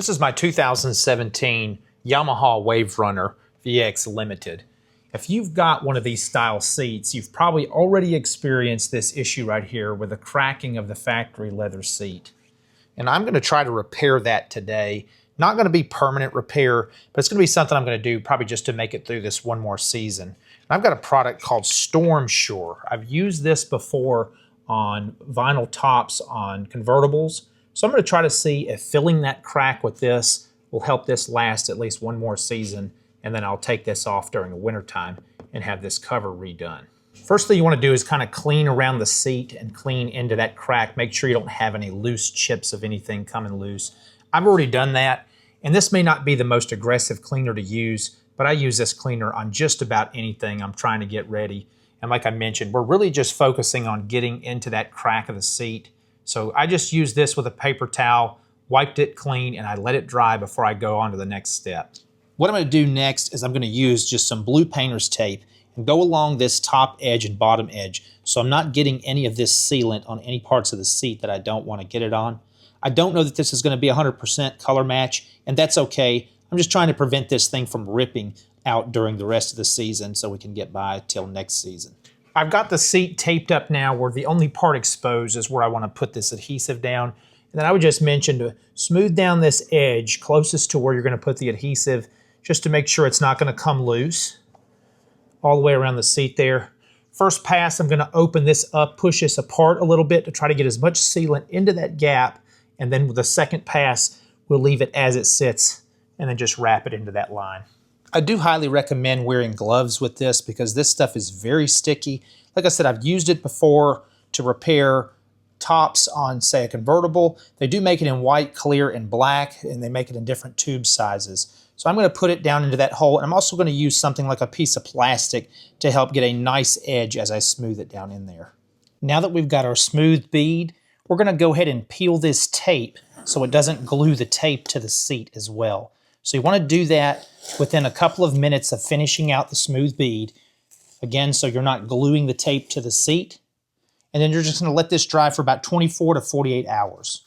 This is my 2017 Yamaha WaveRunner VX Limited. If you've got one of these style seats, you've probably already experienced this issue right here with the cracking of the factory leather seat. And I'm going to try to repair that today. Not going to be permanent repair, but it's going to be something I'm going to do probably just to make it through this one more season. And I've got a product called Storm Shore. I've used this before on vinyl tops on convertibles. So I'm going to try to see if filling that crack with this will help this last at least one more season, and then I'll take this off during the winter time and have this cover redone. First thing you want to do is kind of clean around the seat and clean into that crack. Make sure you don't have any loose chips of anything coming loose. I've already done that, and this may not be the most aggressive cleaner to use, but I use this cleaner on just about anything I'm trying to get ready. And like I mentioned, we're really just focusing on getting into that crack of the seat. So I just used this with a paper towel, wiped it clean, and I let it dry before I go on to the next step. What I'm going to do next is I'm going to use just some blue painter's tape and go along this top edge and bottom edge, so I'm not getting any of this sealant on any parts of the seat that I don't want to get it on. I don't know that this is going to be 100% color match, and that's okay. I'm just trying to prevent this thing from ripping out during the rest of the season so we can get by till next season. I've got the seat taped up now where the only part exposed is where I want to put this adhesive down. And then I would just mention to smooth down this edge closest to where you're going to put the adhesive, just to make sure it's not going to come loose all the way around the seat there. First pass, I'm going to open this up, push this apart a little bit to try to get as much sealant into that gap. And then with the second pass, we'll leave it as it sits and then just wrap it into that line. I do highly recommend wearing gloves with this because this stuff is very sticky. Like I said, I've used it before to repair tops on, say, a convertible. They do make it in white, clear, and black, and they make it in different tube sizes. So I'm going to put it down into that hole, and I'm also going to use something like a piece of plastic to help get a nice edge as I smooth it down in there. Now that we've got our smooth bead, we're going to go ahead and peel this tape so it doesn't glue the tape to the seat as well. So you want to do that within a couple of minutes of finishing out the smooth bead. Again, so you're not gluing the tape to the seat. And then you're just going to let this dry for about 24 to 48 hours.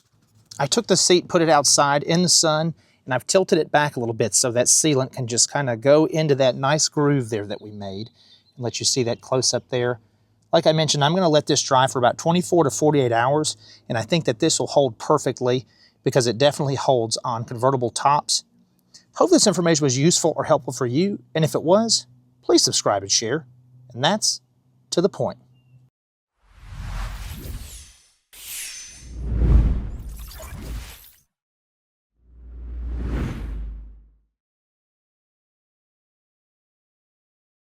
I took the seat, put it outside in the sun, and I've tilted it back a little bit so that sealant can just kind of go into that nice groove there that we made. And let you see that close up there. Like I mentioned, I'm going to let this dry for about 24 to 48 hours, and I think that this will hold perfectly because it definitely holds on convertible tops. Hope this information was useful or helpful for you, and if it was, please subscribe and share. And that's to the point.